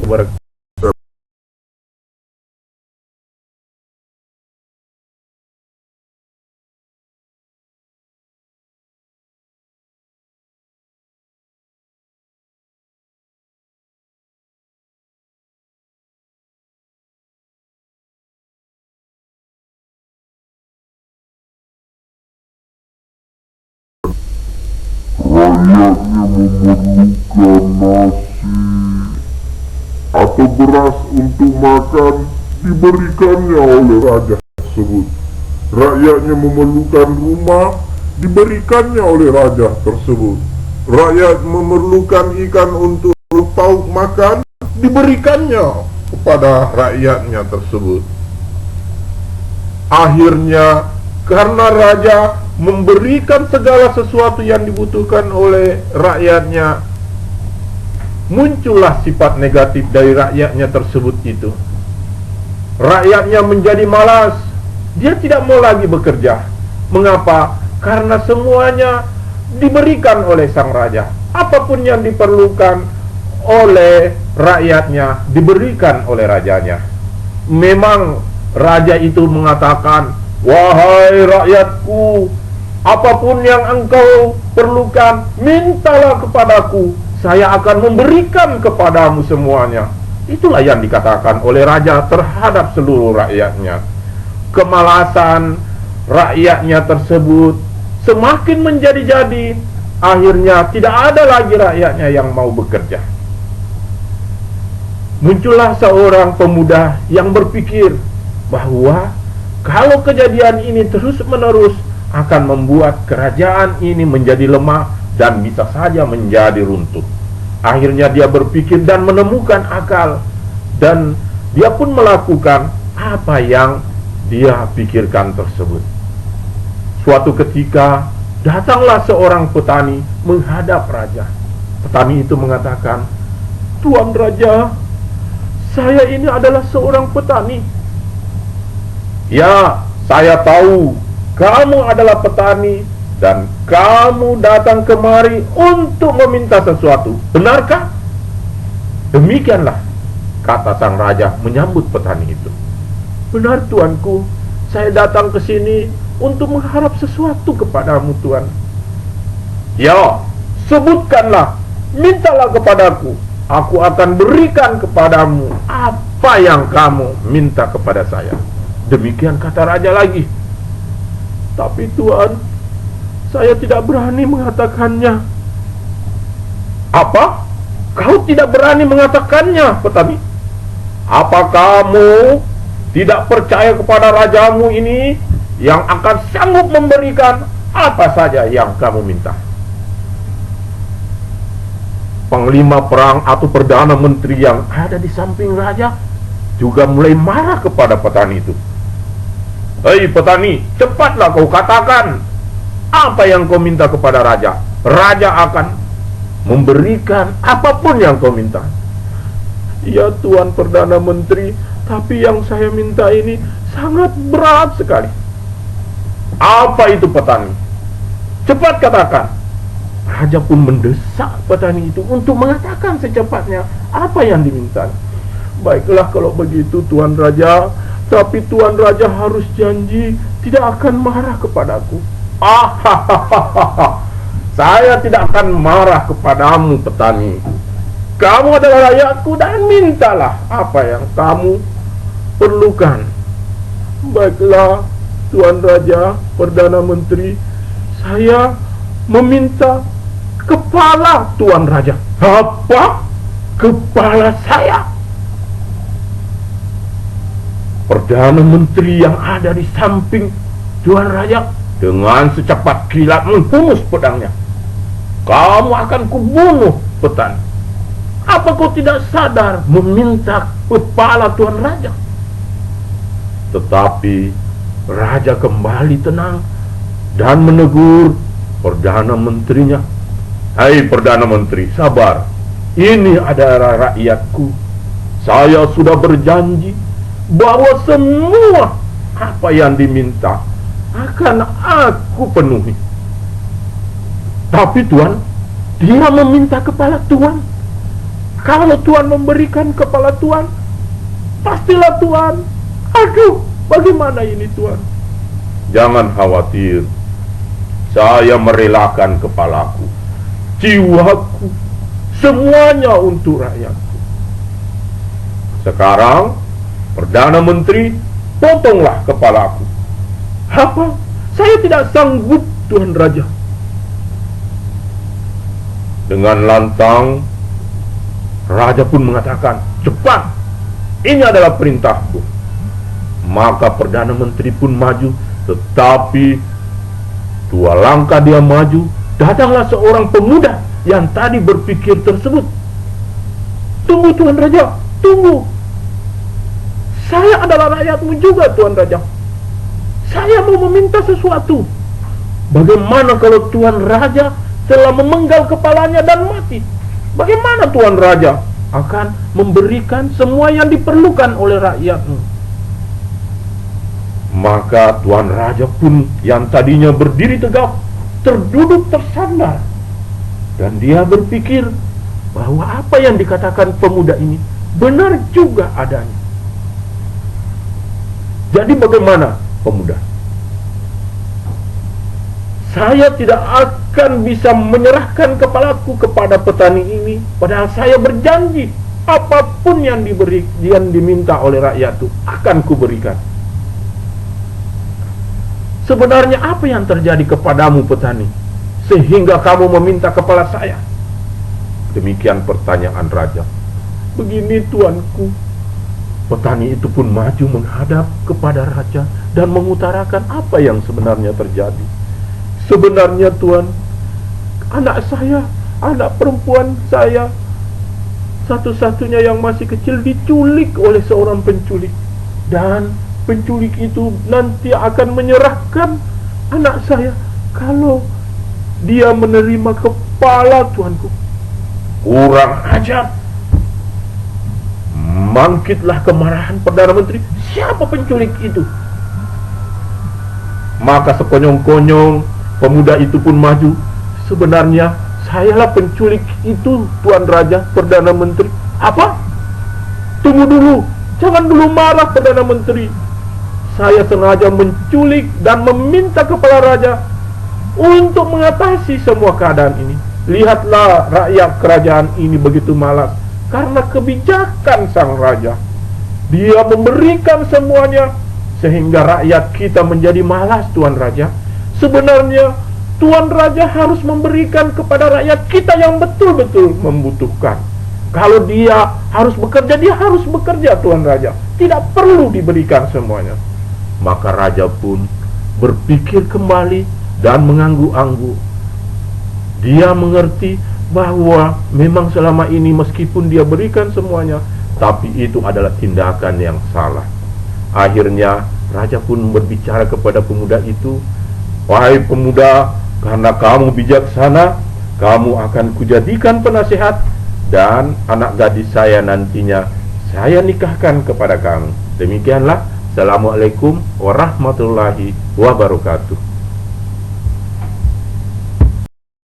wabarakatuh. Rakyatnya memerlukan nasi atau beras untuk makan, diberikannya oleh raja tersebut. Rakyatnya memerlukan rumah, diberikannya oleh raja tersebut. Rakyat memerlukan ikan untuk lauk makan, diberikannya kepada rakyatnya tersebut. Akhirnya, karena raja memberikan segala sesuatu yang dibutuhkan oleh rakyatnya, muncullah sifat negatif dari rakyatnya tersebut itu. Rakyatnya menjadi malas, dia tidak mau lagi bekerja. Mengapa? Karena semuanya diberikan oleh sang raja. Apapun yang diperlukan oleh rakyatnya diberikan oleh rajanya. Memang raja itu mengatakan, "Wahai rakyatku, apapun yang engkau perlukan, mintalah kepadaku, saya akan memberikan kepadamu semuanya." Itulah yang dikatakan oleh raja terhadap seluruh rakyatnya. Kemalasan rakyatnya tersebut semakin menjadi-jadi. Akhirnya tidak ada lagi rakyatnya yang mau bekerja. Muncullah seorang pemuda yang berpikir bahwa kalau kejadian ini terus-menerus akan membuat kerajaan ini menjadi lemah dan bisa saja menjadi runtuh. Akhirnya dia berpikir dan menemukan akal, dan dia pun melakukan apa yang dia pikirkan tersebut. Suatu ketika datanglah seorang petani menghadap raja. Petani itu mengatakan, "Tuan Raja, saya ini adalah seorang petani." "Ya, saya tahu kamu adalah petani dan kamu datang kemari untuk meminta sesuatu. Benarkah?" "Demikianlah," kata sang raja menyambut petani itu. "Benar, tuanku, saya datang ke sini untuk mengharap sesuatu kepadamu, tuan." "Ya, sebutkanlah, mintalah kepadaku. Aku akan berikan kepadamu apa yang kamu minta kepada saya." Demikian kata raja lagi. "Tapi tuan, saya tidak berani mengatakannya." "Apa? Kau tidak berani mengatakannya, petani? Apa kamu tidak percaya kepada rajamu ini yang akan sanggup memberikan apa saja yang kamu minta?" Panglima perang atau perdana menteri yang ada di samping raja juga mulai marah kepada petani itu. "Hei petani, cepatlah kau katakan apa yang kau minta kepada raja. Raja akan memberikan apapun yang kau minta." "Ya Tuan Perdana Menteri, tapi yang saya minta ini sangat berat sekali." "Apa itu petani? Cepat katakan." Raja pun mendesak petani itu untuk mengatakan secepatnya apa yang diminta. "Baiklah kalau begitu Tuan Raja, tapi Tuan Raja harus janji tidak akan marah kepadaku." "Saya tidak akan marah kepadamu, petani. Kamu adalah rakyatku dan mintalah apa yang kamu perlukan." "Baiklah Tuan Raja, Perdana Menteri, saya meminta kepala Tuan Raja." "Apa? Kepala saya?" Perdana Menteri yang ada di samping Tuan Raja dengan secepat kilat menghunus pedangnya. "Kamu akan kubunuh, petani. Apa kau tidak sadar meminta kepala Tuan Raja?" Tetapi raja kembali tenang dan menegur Perdana Menterinya. "Hai Perdana Menteri, sabar. Ini adalah rakyatku. Saya sudah berjanji bahwa semua apa yang diminta akan aku penuhi." "Tapi Tuan, dia meminta kepala Tuan." Kalau Tuhan memberikan kepala Tuhan, pastilah Tuhan. Aduh, bagaimana ini Tuhan? Jangan khawatir. Saya merelakan kepalaku, jiwaku, semuanya untuk rakyatku. Sekarang, Perdana Menteri, potonglah kepalaku. Apa? Saya tidak sanggup, Tuan Raja. Dengan lantang, Raja pun mengatakan, cepat, ini adalah perintahku. Maka Perdana Menteri pun maju, tetapi 2 langkah dia maju, datanglah seorang pemuda yang tadi berpikir tersebut. Tunggu Tuan Raja, tunggu. Saya adalah rakyatmu juga Tuan Raja. Saya mau meminta sesuatu. Bagaimana kalau Tuan Raja telah memenggal kepalanya dan mati? Bagaimana Tuan Raja akan memberikan semua yang diperlukan oleh rakyatmu? Maka Tuan Raja pun yang tadinya berdiri tegap, terduduk tersandar. Dan dia berpikir bahwa apa yang dikatakan pemuda ini benar juga adanya. Jadi bagaimana pemuda? Saya tidak akan bisa menyerahkan kepalaku kepada petani ini, padahal saya berjanji apapun yang diminta oleh rakyat itu akan kuberikan. Sebenarnya apa yang terjadi kepadamu petani, sehingga kamu meminta kepala saya? Demikian pertanyaan raja. Begini tuanku. Petani itu pun maju menghadap kepada raja dan mengutarakan apa yang sebenarnya terjadi. Sebenarnya Tuan, anak saya, anak perempuan saya, satu-satunya yang masih kecil diculik oleh seorang penculik. Dan penculik itu nanti akan menyerahkan anak saya kalau dia menerima kepala tuanku. Kurang ajar. Bangkitlah kemarahan Perdana Menteri. Siapa penculik itu? Maka sekonyong-konyong pemuda itu pun maju. Sebenarnya sayalah penculik itu Tuan Raja, Perdana Menteri. Apa? Tunggu dulu. Jangan dulu marah Perdana Menteri. Saya sengaja menculik dan meminta kepala raja untuk mengatasi semua keadaan ini. Lihatlah rakyat kerajaan ini begitu malas karena kebijakan sang raja. Dia memberikan semuanya sehingga rakyat kita menjadi malas Tuan Raja. Sebenarnya Tuan Raja harus memberikan kepada rakyat kita yang betul-betul membutuhkan. Kalau dia harus bekerja, dia harus bekerja Tuan Raja. Tidak perlu diberikan semuanya. Maka raja pun berpikir kembali dan mengangguk-angguk. Dia mengerti bahwa memang selama ini meskipun dia berikan semuanya, tapi itu adalah tindakan yang salah. Akhirnya raja pun berbicara kepada pemuda itu, "Wahai pemuda, karena kamu bijaksana, kamu akan kujadikan penasehat, dan anak gadis saya nantinya saya nikahkan kepada kamu." Demikianlah. Assalamualaikum warahmatullahi wabarakatuh.